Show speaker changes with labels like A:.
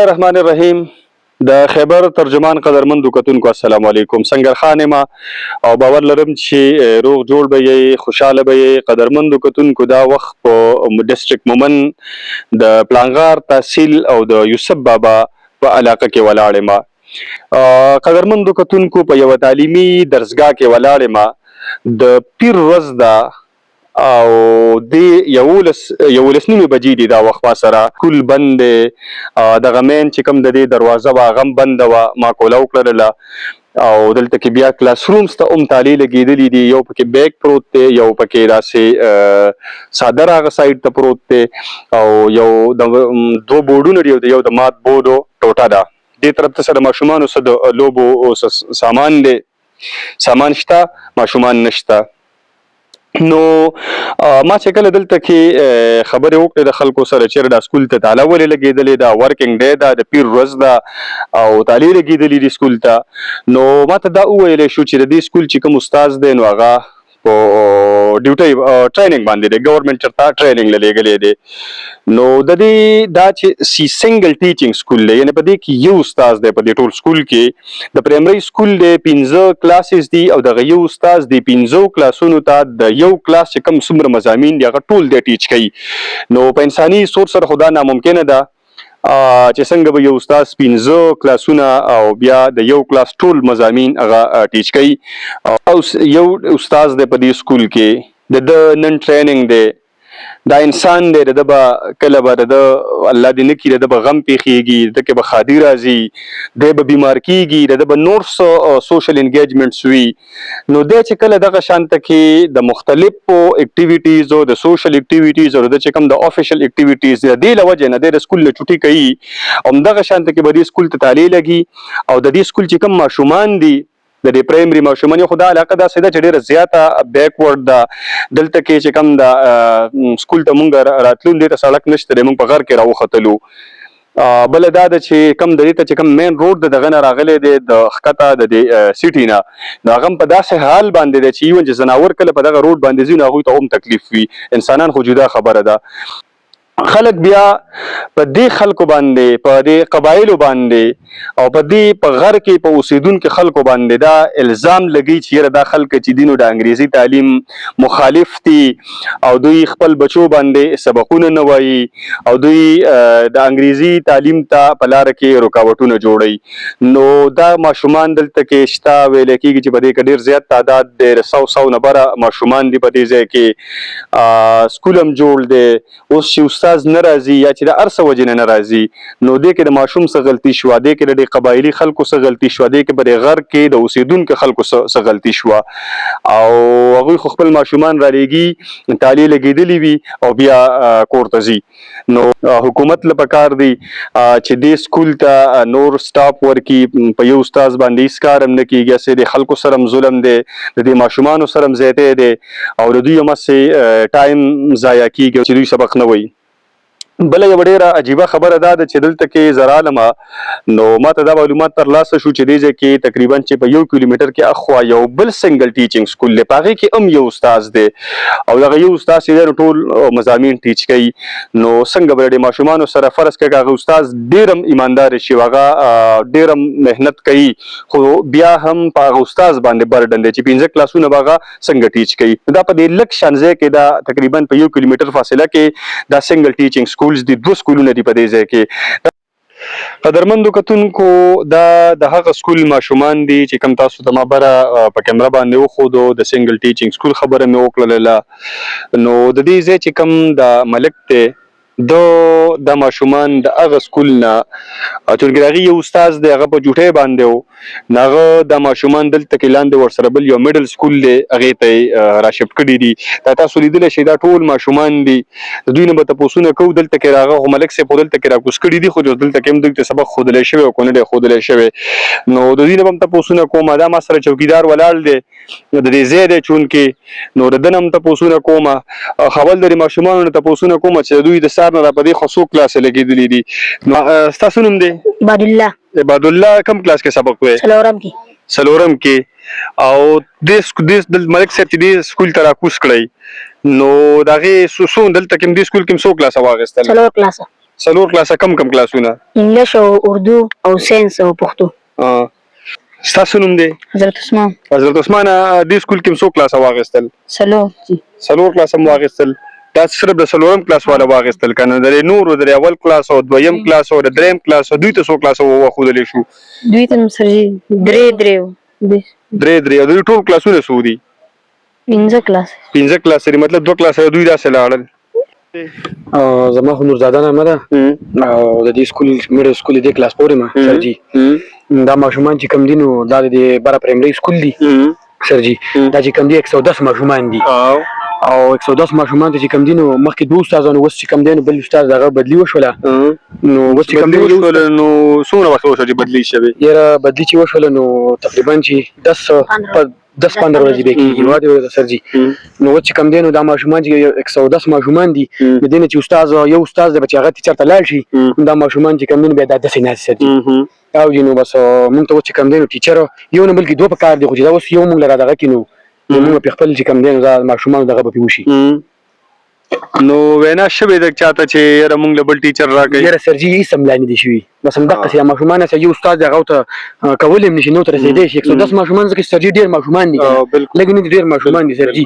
A: الرحمن الرحیم د خیبر ترجمان قدرمندو کتونکو السلام علیکم. سنگر خان ما او باور لرم چې روغ جوړ به یې، خوشاله به یې. قدرمندو کتونکو دا وخت په ډسټرکټ مومند د پلانغار تحصیل او د یوسف بابا په علاقه کې ولاړ ما. قدرمندو کتونکو په یو تعلیمي درسګاه کې ولاړ ما. د پیر ورځ ده او د یولس نیمې بجې دي دا وخت ما سره سکول بند دی. دغه مین چې کوم د دې دروازه وه هغه هم بنده وه، ما کوله وکړله. او دلته کې بیا کلاس رومز ته هم تالې لګېدلي دي، یو پکې بیګ پروت دی، یو پکې داسې څادر هغه سایډ ته پروت دی، او یو د دوه بورډونه دي، یو د مات بورډو ټوټه ده. دې طرف ته سره ماشومانو څه د لوبو سامان دی، سامان شته، ماشومان نشته. نو ما چې کله دلته کې خبرې وکړې د خلکو سره چېرې دا سکول ته تاله ولې لګېدلې ده، ورکینګ ډے ده، د پیر ورځ ده او تالې لګېدلې دي سکول ته. نو ما ته دا وویلی شو چې د دې سکول چې کوم استاد دی نو هغه په ډیوټۍ ټریننګ باندې دی، ګورنمنټ چېرته ټریننګ له لېږلی دی. نو د دې دا چې سنګل ټیچنګ سکول دی، یعنې په دې کې یو استاد دی په دې ټول سکول کې. د پرایمري سکول دی 15 کلاسز دي او دغه یو استاد دی 15 کلاسونو ته د یو کلاس چې کوم څومره مضامین دي هغه ټول دی ټیچ کوي. نو په انساني سوچ سره خو دا ناممکنه ده چې څنګه به یو استاد 15 کلاسونه او بیا د یو کلاس ټول مضامین هغه ټیچ کوي. او یو استاد دی په دې سکول کې، د نن ټریننګ دی، دا انسان دی، د به کله به د الله دې نه کړي د به غم پیښیږي، د کې به ښادي راځي، دی به بیمار کیږي، د به نور څه سوشل انګیجمنټس وي. نو دی چې کله دغه شانته کې د مختلفو اکټیویټیزو، د سوشل اکټیویټیز او د چې کوم د افیشل اکټیویټیز د دې له وجې نه دی د سکول نه چوټي کوي، همدغه شانته کې به دې سکول ته تالې لګي. او د دې سکول چې کوم ماشومان دي د دې پرایمري ماشومان، خو دا علاقه داسې ده چې ډېره زیاته بیکورډ ده. دلته کې چې کوم د سکول ته مونږ راتلو دې ته سړک نشته دی، مونږ په غر کې راوختلو. بله دا ده چې کوم د دې ته چې کوم مین روډ د دغه نه راغلی دی د ښکته د دې سیټي نه، نو هغه هم په داسې حال باندې دی چې ایون چې ځناور کله په دغه روډ باندې ځي نو هغوی ته هم تکلیف وي. انسانان خو جدا خبره ده. خلک بیا په دې خلکو باندې، په دې قبایلو باندې او په دې په غر کې په اوسیدونکو خلکو باندې دا الزام لګي چې یاره دا خلک چې دي نو د انګریزي تعلیم مخالف دي او دوی خپل بچو باندې سبقونه نه وایي او دوی د انګریزي تعلیم ته په لاره کې رکاوټونه جوړوي. نو دا ماشومان دلته کې شته، ویلی کېږي چې په دې کې ډېر زیات تعداد دی، 100 نه بره ماشومان دي په دې ځای کې. سکول هم جوړ دی. اوس چې استاد نه راځي یا چې د هر څه وجې نه راځي نو دې کې د ماشوم څه غلطي شوه، دې کې د قبایلي خلکو څه غلطي شوه، دې کې په دې غر کې د اوسېدونکو خلکو څه غلطي شوه. او هغوی خو خپل ماشومان رالیږي، تالې لګېدلې وي او بیا کور ته ځي. نو حکومت له پکار دی چې دې سکول ته نور سټاف ورکړي، په یو استاد باندې هېڅ کار هم نه کېږي، هسې د خلکو سره هم ظلم دی، د دې ماشومانو سره هم زیاتی دی او د دوی هم هسې ټایم ضایع کېږي چې دوی سبق نه وایي. بله یوه ډېره عجیبه خبره دا ده چې دلته کې زه رالمه نو ما ته دا معلومات ترلاسه شو چې دې ځای کې تقریبا چې په 1 کیلومیټر کې اخوا یو بل سنګل ټیچنګ سکول دی، په هغې کې هم یو استاد دی او دغه یو استاد چې دی نو ټول مضامین ټیچ کوي. نو څنګه به د ماشومانو سره فرض کړه هغه استاد ډېر هم ایمانداره شي، هغه ډېر هم محنت کوي، خو بیا هم په هغه استاد باندې برډن دی چې 15 کلاسونه به هغه څنګه ټیچ کوي. دا په دې لږ شان ځای کې دا تقریبا په 1 کیلومیټر فاصله کې دا سنګل ټیچنګ سکول دي، 2 سکولونه دي په دې ځای کې. قدرمندو کتونکو دا د هغه سکول ماشومان دي چې کوم تاسو ته ما بره په کیمره باندې وښودو، د سنګل ټیچنګ سکول خبره مې وکړله. نو د دې ځای چې کوم د ملک دی د ماشومان د هغه سکول نه، چونکې د هغې یو استاد دی هغه په جوټۍ باندې و، نو هغه د ماشومان دلته کې لاندې ورسره بل یو میډل سکول دی هغې ته یې راشفټ کړي دي. دا تاسو لیدلی شئ دا ټول ماشومان دي، د دوی نه به تپوسونه کوو. دلته کې راغه خو ملک صاحب خو دلته کې راکوز کړي دي، خو دلته کې هم دوی ته سبق ښودلی شوی او که نه دی ښودلی شوی. نو د دوی نه به هم تپوسونه کوم. دا ما سره چوکیدار ولاړ دی، د دې ځای دی چونکې، نو د ده نه هم تپوسونه کوم. خبل د ماشومانو نه تپوسونه کوم چې دوی د سار نه را په دې خو څو کلاسه لګېدلي دي. نو ستاسو نوم دی؟ عبادالله. عبادالله کوم کلاس کې سبق وایي؟ څلورم کې. او دې ملک صاحب چې دې سکول ته راکوز کړی نو د هغې څو دلته کې دې سکول کې څو کلاسه واخیستل؟ 4 کلاسه. څلور کلاسه کم کلاسونه؟
B: انګلیش او اردو او ساينس او پښتو.
A: ستاسو نوم دی؟
B: حضرت عثمان.
A: حضرت عثمان دې سکول کې څو کلاسه واغېستل؟ څلور کلاسه مو واغېستل. دا صرف د څلورم کلاس والا واغېستل که نه د نورو د اول کلاس او دویم کلاس او د دریم کلاس دوی ته څو کلاسه وښودلی شو؟
B: دوی ته درې
A: او دوی ټول کلاسونه څو دي؟
B: 15 کلاس.
A: 15 کلاس لري، مطلب 2 کلاسه دوی داسې لاړل.
C: زما خو نورزاده نامه ده او د دې سکول میډل سکول دې کلاس پورې ما سرجي. دا ماشومان چې کوم دي نو دا د بره پرایمري سکول دي سرجي. دا چې کوم دي 110 ماشومان دي او 110 ماشومان ته چې کوم دي نو مخکې دوه استادانو اوس چې کوم دي نو بل استاد هغه بدلي وشوله. نو اوس چې کوم دي
A: نو څومره وخت وشو چې بدلي شوې؟
C: یاره بدلي چې وشوله نو تقریبا چې 10-15 ورځې به کېږي واده ورته سرجي. نو اوس چې کوم دی نو دا ماشومان چې 110 ماشومان دي د دې نه چې یو استاد دی چې هغه ټیچر ته لاړ شي دا ماشومان چې کوم دی نو بیا دا داسې ناستې سرجي او نو بس مونږ ته اوس چې کوم دی نو ټیچر یو نه بلکې دوه په کار دی خو چې دا اوس یو مونږ له دغه کې نو مونږ په خپل چې کوم دی نو دا ماشومان دغه به پې وشي.
A: نو وینا شوې ده چاته چې یاره مونږ له بل ټیچر راکړئ؟
C: یاره سرجي هېڅ هملا نه دي شوي بس همدقسې ماشومان هسې یو استاد هغه ته کولی هم نه شي نو ته رسېدی شي 110 ماشومان ځکه سرجي ډېر ماشومان دي لږ نه دي ډېر ماشومان دي سرجي.